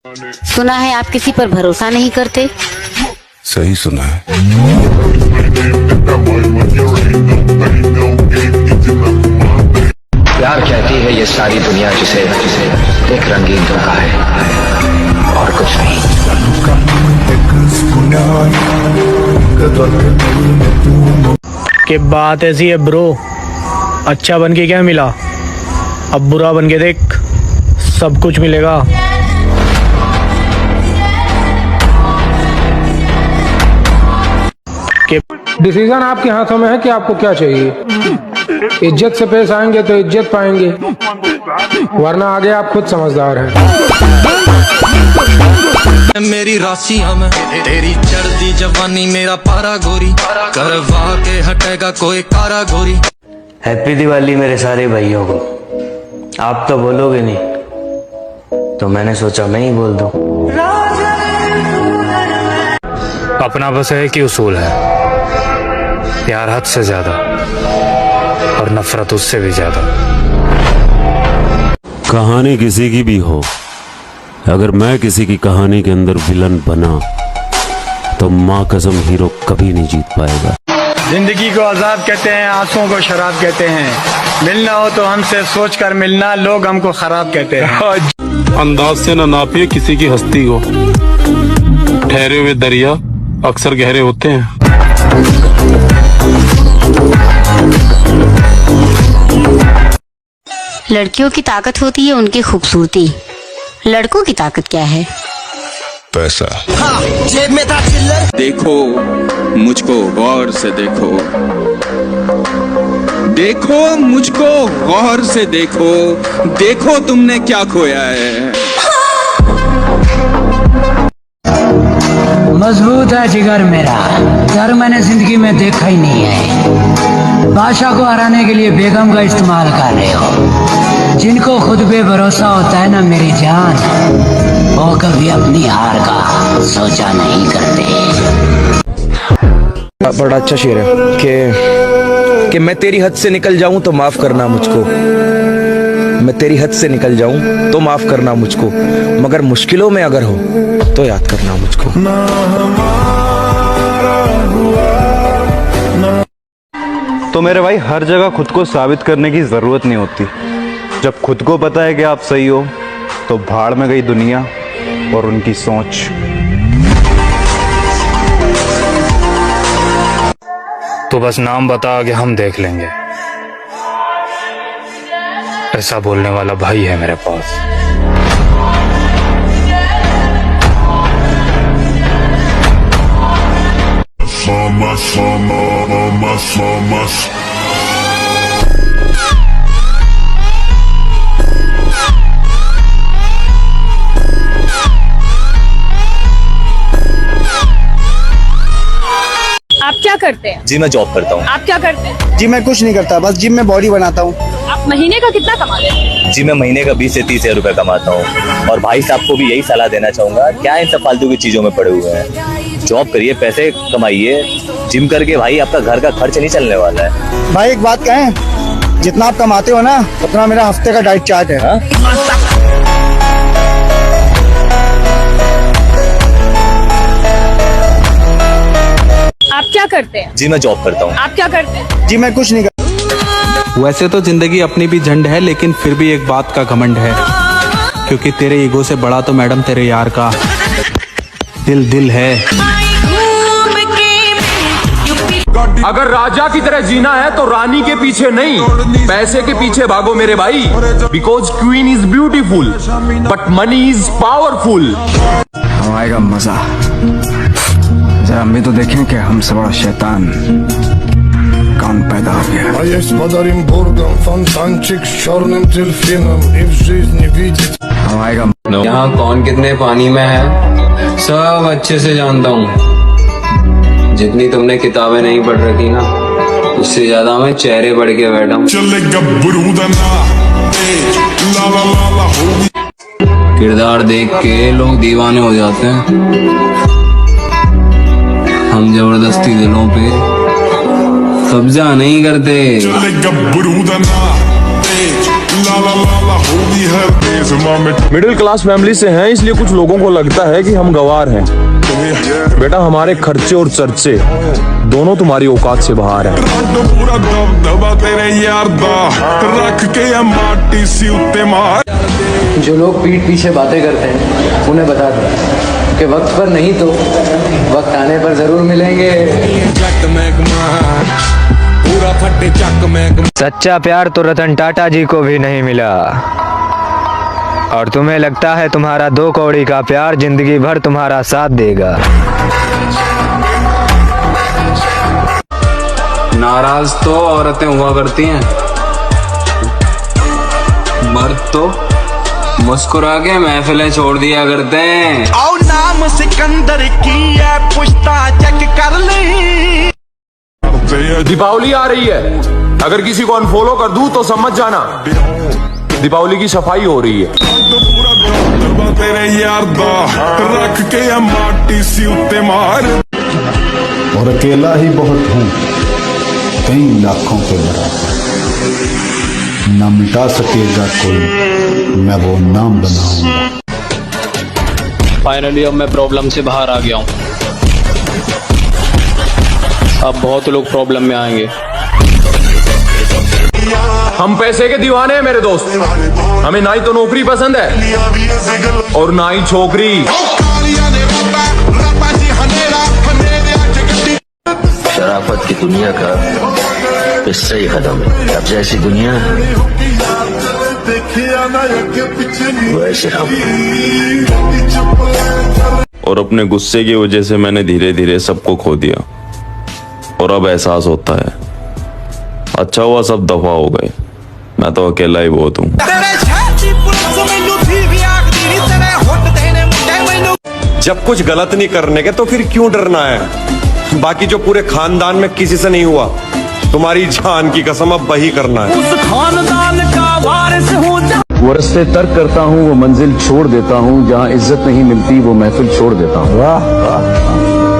सुना है आप किसी पर भरोसा नहीं करते। सही सुना है। प्यार कहती है ये सारी दुनिया जिसे एक रंगीन धोखा है और कुछ नहीं। कि बात ऐसी है ब्रो, अच्छा बन के क्या मिला, अब बुरा बन के देख, सब कुछ मिलेगा। डिसीजन आपके हाथों में है कि आपको क्या चाहिए। इज्जत से पेश आएंगे तो इज्जत पाएंगे, वरना आगे आप खुद समझदार हैं। मेरी राशियां में तेरी चढ़ती जवानी, मेरा पारा गोरी करवा के हटेगा कोई कारा गोरी। हैप्पी दिवाली मेरे सारे भाइयों को। आप तो बोलोगे नहीं तो मैंने सोचा मैं ही बोल दूं। अपना बस एक ही उसूल है, प्यार हद से ज्यादा और नफरत उससे भी ज्यादा। कहानी किसी की भी हो, अगर मैं किसी की कहानी के अंदर विलन बना तो माँ कसम हीरो कभी नहीं जीत पाएगा। जिंदगी को अजाब कहते हैं, आंसुओं को शराब कहते हैं। मिलना हो तो हमसे सोच कर मिलना, लोग हमको खराब कहते हैं। अंदाज से न नापिए किसी की हस्ती को, ठहरे हुए दरिया अक्सर गहरे होते हैं। लड़कियों की ताकत होती है उनकी खूबसूरती, लड़कों की ताकत क्या है? पैसा। जेब में था चिल्लर। देखो मुझको गौर से देखो, देखो मुझको गौर से देखो, देखो तुमने क्या खोया है। मजबूत है जिगर मेरा, डर मैंने जिंदगी में देखा ही नहीं है। बादशाह को हराने के लिए बेगम का इस्तेमाल कर रहे हो। जिनको खुद पे भरोसा होता है ना मेरी जान, वो कभी अपनी हार का सोचा नहीं करते। बड़ा अच्छा शेर है कि मैं तेरी हद से निकल जाऊं तो माफ करना मुझको, मैं तेरी हद से निकल जाऊं तो माफ करना मुझको, मगर मुश्किलों में अगर हो तो याद करना मुझको। तो मेरे भाई हर जगह खुद को साबित करने की जरूरत नहीं होती। जब खुद को पता है कि आप सही हो तो भाड़ में गई दुनिया और उनकी सोच। तो बस नाम बता के हम देख लेंगे, ऐसा बोलने वाला भाई है मेरे पास। आप क्या करते हैं? जी मैं जॉब करता हूँ। आप क्या करते हैं? जी मैं कुछ नहीं करता, बस जिम में बॉडी बनाता हूँ। आप महीने का कितना कमाते हैं? जी मैं महीने का 20 से 30 हज़ार रुपए कमाता हूँ। और भाई साहब को भी यही सलाह देना चाहूंगा, क्या इन सब फालतू की चीजों में पड़े हुए हैं। जॉब करिए, पैसे कमाइए, जिम करके भाई आपका घर का खर्च नहीं चलने वाला है। भाई एक बात कहें, जितना आप कमाते हो ना उतना मेरा हफ्ते का डाइट चार्ट है। आप क्या करते हैं? जी मैं जॉब करता हूँ। आप क्या करते हैं? जी मैं कुछ नहीं करता। वैसे तो जिंदगी अपनी भी झंड है, लेकिन फिर भी एक बात का घमंड है, क्योंकि तेरे ईगो से बड़ा तो मैडम तेरे यार का दिल है। अगर राजा की तरह जीना है तो रानी के पीछे नहीं, पैसे के पीछे भागो मेरे भाई। Because queen is beautiful but money is powerful. आएगा मजा, जरा हम भी तो देखें कि हमसे बड़ा शैतान कौन पैदा हो गया। यहाँ कौन कितने पानी में है सब अच्छे से जानता हूँ। जितनी तुमने किताबें नहीं पढ़ रखी ना, उससे ज्यादा मैं चेहरे पढ़ के बैठा हूँ। किरदार देख के लोग दीवाने हो जाते हैं, हम जबरदस्ती दिलों पे कब्जा नहीं करते। मिडिल क्लास फैमिली से हैं, इसलिए कुछ लोगों को लगता है कि हम गवार हैं। बेटा, हमारे खर्चे और चर्चे दोनों तुम्हारी औकात से बाहर हैं। जो लोग पीठ पीछे बातें करते हैं उन्हें बता दो कि वक्त पर नहीं तो वक्त आने पर जरूर मिलेंगे। सच्चा प्यार तो रतन टाटा जी को भी नहीं मिला, और तुम्हें लगता है तुम्हारा 2 कौड़ी का प्यार जिंदगी भर तुम्हारा साथ देगा। नाराज तो औरतें हुआ करती हैं, मर्द तो मुस्कुरा के महफिलें छोड़ दिया करते हैं। आओ नाम सिकंदर की है, पुश्ता चेक कर ले। दीपावली आ रही है, अगर किसी को अनफॉलो कर दूं तो समझ जाना दीपावली की सफाई हो रही है। तेरे यार दा रख के माटी सी उत्ते मार। और अकेला ही बहुत हूँ, कई लाखों के बराबर, न मिटा सकेगा कोई, मैं वो नाम बनाऊंगा। फाइनली अब मैं प्रॉब्लम से बाहर आ गया हूँ। अब बहुत लोग प्रॉब्लम में आएंगे। हम पैसे के दीवाने हैं मेरे दोस्त, हमें ना ही तो नौकरी पसंद है और ना ही छोकरी। शराफत की दुनिया का इससे ही खत्म है। अब जैसी दुनिया वैसे हम। और अपने गुस्से की वजह से मैंने धीरे धीरे सबको खो दिया, और अब एहसास होता है अच्छा हुआ सब दफा हो गए, मैं तो अकेला ही बहुत हूँ। जब कुछ गलत नहीं करने के तो फिर क्यों डरना है? बाकी जो पूरे खानदान में किसी से नहीं हुआ, तुम्हारी जान की कसम अब वही करना है। उस खानदान का वारिस हूँ। वो रास्ते तर्क करता हूँ, वो मंजिल छोड़ देता हूँ, जहाँ इज्जत नहीं मिलती वो महफिल छोड़ देता हूँ।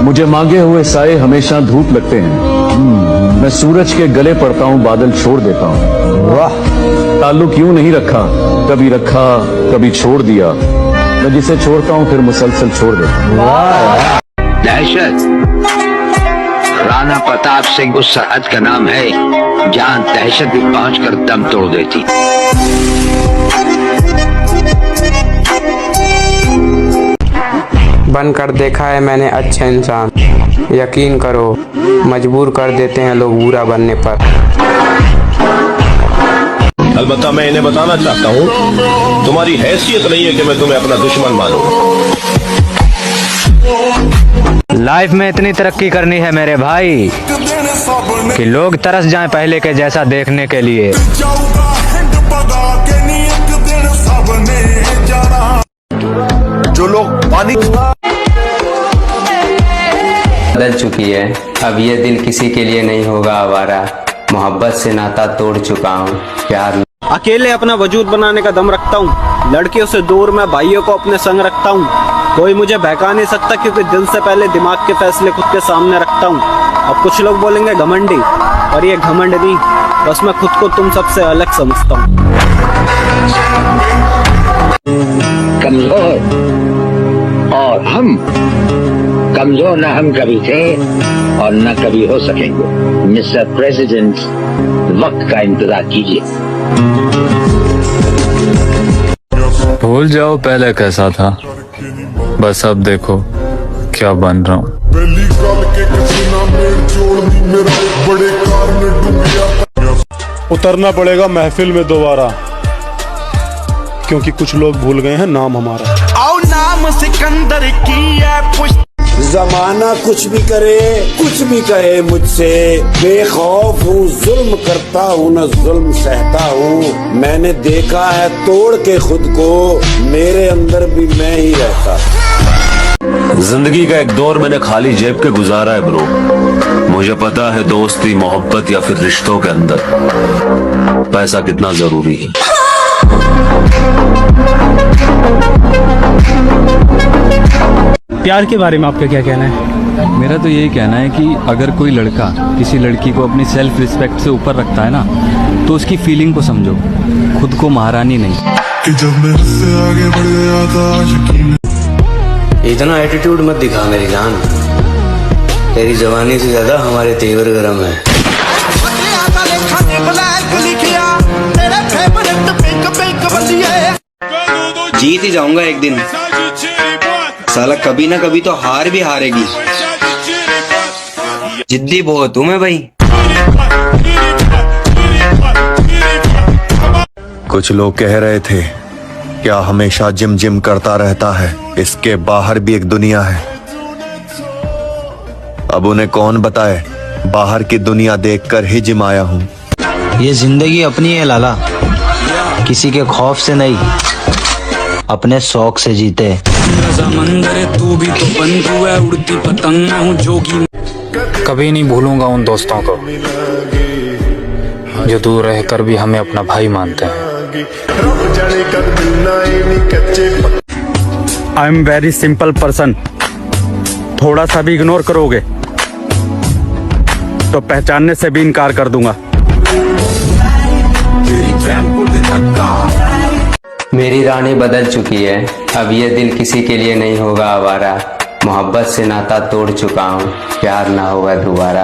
मुझे मांगे हुए साए हमेशा धूप लगते हैं, मैं सूरज के गले पड़ता हूँ, बादल छोड़ देता हूँ। वाह, ताल्लुक यूं नहीं रखा, कभी रखा कभी छोड़ दिया, मैं जिसे छोड़ता हूँ फिर मुसलसल छोड़ देता हूँ। दहशत राणा प्रताप सिंह उस सरहद का नाम है जहां दहशत भी पहुंचकर दम तोड़ देती। बनकर देखा है मैंने अच्छे इंसान, यकीन करो मजबूर कर देते हैं लोग बुरा बनने पर। अलबत्ता मैं इन्हें बताना चाहता हूँ, तुम्हारी हैसियत नहीं है कि मैं तुम्हें अपना दुश्मन मानूं। लाइफ में इतनी तरक्की करनी है मेरे भाई कि लोग तरस जाएं पहले के जैसा देखने के लिए। जो लोग पानी बदल चुकी है, अब ये दिल किसी के लिए नहीं होगा आवारा। मोहब्बत से नाता तोड़ चुका हूँ, प्यार अकेले अपना वजूद बनाने का दम रखता हूँ, लड़कियों से दूर मैं भाइयों को अपने संग रखता हूँ। कोई मुझे बहका नहीं सकता क्योंकि दिल से पहले दिमाग के फैसले खुद के सामने रखता हूँ। अब कुछ लोग बोलेंगे घमंडी, और ये घमंड नहीं, बस मैं खुद को तुम सबसे अलग समझता हूँ। कमजोर और हम कमजोर न हम कभी थे और न कभी हो सकेंगे। मिस्टर प्रेसिडेंट, वक्त का इंतजार कीजिए। भूल जाओ पहले कैसा था, बस अब देखो क्या बन रहा हूँ। उतरना पड़ेगा महफिल में दोबारा, क्योंकि कुछ लोग भूल गए हैं नाम हमारा। आओ नाम सिकंदर की है, जमाना कुछ भी करे, कुछ भी कहे मुझसे, बेखौफ हूँ, जुल्म करता हूँ न जुल्म सहता हूँ। मैंने देखा है तोड़ के खुद को, मेरे अंदर भी मैं ही रहता। जिंदगी का एक दौर मैंने खाली जेब के गुजारा है ब्रो। मुझे पता है दोस्ती, मोहब्बत या फिर रिश्तों के अंदर पैसा कितना जरूरी है। प्यार के बारे में आपका क्या कहना है? मेरा तो यही कहना है कि अगर कोई लड़का किसी लड़की को अपनी सेल्फ रिस्पेक्ट से ऊपर रखता है ना, तो उसकी फीलिंग को समझो, खुद को महारानी नहीं। कि जब मैं उससे आगे बढ़ गया था आशिकी में। इतना एटीट्यूड मत दिखा मेरी जान, तेरी जवानी से ज्यादा हमारे तेवर गरम है। जीत ही जाऊंगा एक दिन, साला कभी ना कभी तो हार भी हारेगी। जिद्दी बहुत हूं मैं भाई। कुछ लोग कह रहे थे क्या हमेशा जिम जिम करता रहता है, इसके बाहर भी एक दुनिया है। अब उन्हें कौन बताए, बाहर की दुनिया देखकर ही जिम आया हूँ। ये जिंदगी अपनी है लाला, किसी के खौफ से नहीं, अपने शौक से जीते। तू भी तो बंधु है, उड़ती पतंग हूँ जोगी। कभी नहीं भूलूंगा उन दोस्तों को जो दूर रहकर भी हमें अपना भाई मानते हैं। I am very simple person, थोड़ा सा भी इग्नोर करोगे तो पहचानने से भी इनकार कर दूंगा। मेरी रानी बदल चुकी है, अब ये दिल किसी के लिए नहीं होगा आवारा। मोहब्बत से नाता तोड़ चुका हूँ, प्यार ना होगा दोबारा।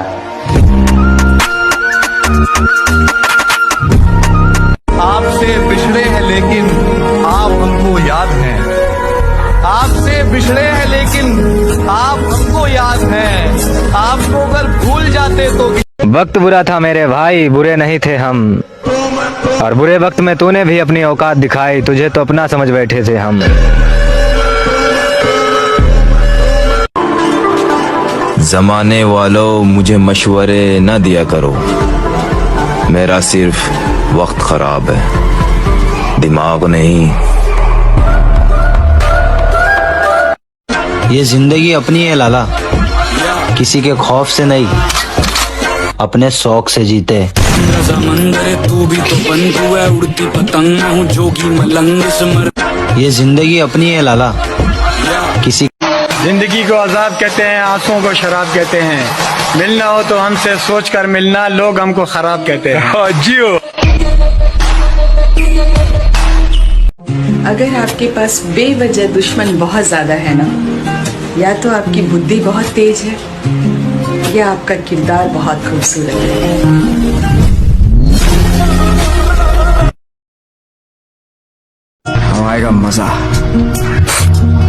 आपसे बिछड़े हैं लेकिन आप हमको याद हैं, आपसे बिछड़े हैं लेकिन आप हमको याद हैं। आपको अगर भूल जाते तो वक्त बुरा था मेरे भाई, बुरे नहीं थे हम, और बुरे वक्त में तूने भी अपनी औकात दिखाई, तुझे तो अपना समझ बैठे थे हम। जमाने वालों मुझे मशवरे न दिया करो, मेरा सिर्फ वक्त खराब है, दिमाग नहीं। ये जिंदगी अपनी है लाला, किसी के खौफ से नहीं, अपने शौक से जीते। तू भी तो बंधु है, उड़ती पतंग हूँ जोगी मलंग सिमर। ये जिंदगी अपनी है लाला, किसी। जिंदगी को अजाब कहते हैं, आंसुओं को शराब कहते हैं। मिलना हो तो हमसे सोच कर मिलना, लोग हमको खराब कहते हैं। जियो। अगर आपके पास बेवजह दुश्मन बहुत ज्यादा है ना, या तो आपकी बुद्धि बहुत तेज है या आपका किरदार बहुत खूबसूरत है। अब आएगा मजा,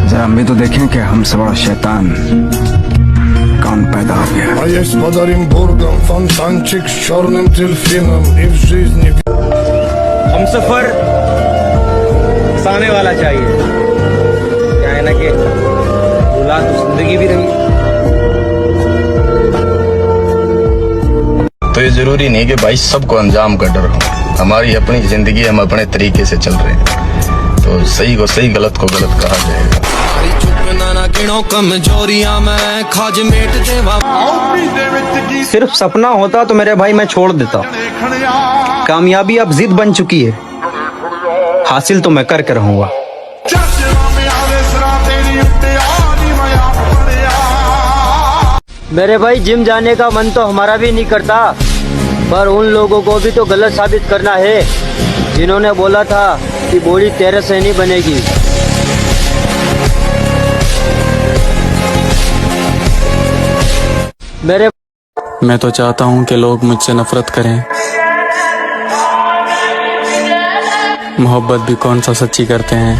जरा हम भी तो देखें कि हमसे बड़ा शैतान कौन पैदा हो गया। हम सफर हंसाने वाला चाहिए, क्या है ना कि भुला तो जिंदगी भी रही। तो ये जरूरी नहीं कि भाई सबको अंजाम का डर हो, हमारी अपनी जिंदगी, हम अपने तरीके से चल रहे हैं, तो सही को सही, गलत को गलत कहा जाएगा। सिर्फ सपना होता तो मेरे भाई मैं छोड़ देता, कामयाबी अब जिद बन चुकी है, हासिल तो मैं करके रहूंगा। मेरे भाई जिम जाने का मन तो हमारा भी नहीं करता, पर उन लोगों को भी तो गलत साबित करना है जिन्होंने बोला था कि बॉडी तेरे से नहीं बनेगी। मैं तो चाहता हूँ कि लोग मुझसे नफरत करें, मोहब्बत भी कौन सा सच्ची करते हैं।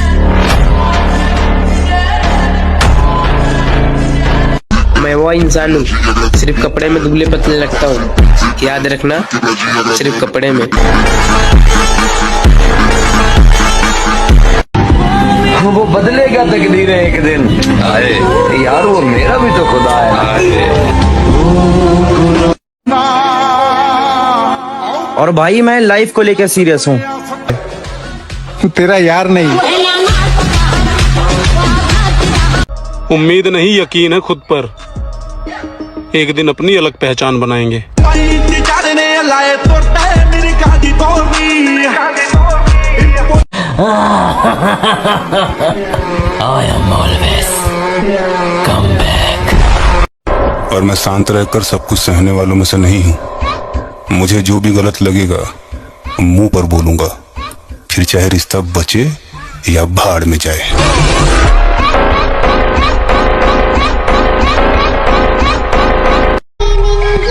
मैं वो इंसान हूँ, सिर्फ कपड़े में दुबले पतले लगता हूँ, याद रखना, सिर्फ कपड़े में। वो बदलेगा तकदीरें एक दिन, यार वो मेरा भी तो खुदा है। और भाई मैं लाइफ को लेकर सीरियस हूँ, तेरा यार नहीं। उम्मीद नहीं, यकीन है खुद पर, एक दिन अपनी अलग पहचान बनाएंगे। और मैं शांत रहकर सब कुछ सहने वालों में से नहीं हूँ। मुझे जो भी गलत लगेगा मुंह पर बोलूंगा, फिर चाहे रिश्ता बचे या भाड़ में जाए।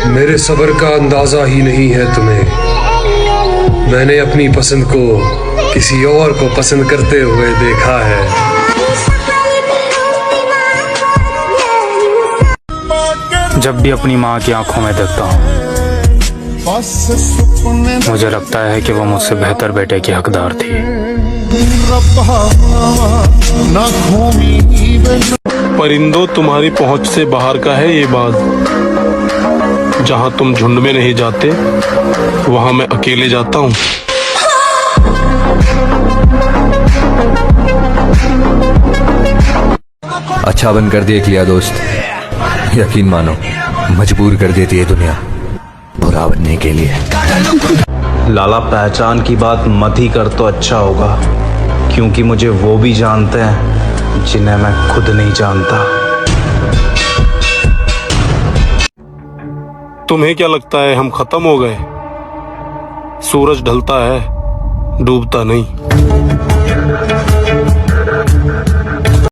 मेरे सब्र का अंदाजा ही नहीं है तुम्हें। मैंने अपनी पसंद को किसी और को पसंद करते हुए देखा है। जब भी अपनी माँ की आंखों में देखता हूँ मुझे लगता है कि वो मुझसे बेहतर बेटे की हकदार थी। परिंदों, तुम्हारी पहुंच से बाहर का है ये बात। जहां तुम झुंड में नहीं जाते वहां मैं अकेले जाता हूं। अच्छा बन कर देख लिया दोस्त, यकीन मानो मजबूर कर देती है दुनिया बुरा बनने के लिए। लाला, पहचान की बात मत ही कर तो अच्छा होगा, क्योंकि मुझे वो भी जानते हैं जिन्हें मैं खुद नहीं जानता। तुम्हें क्या लगता है हम खत्म हो गए? सूरज ढलता है, डूबता नहीं।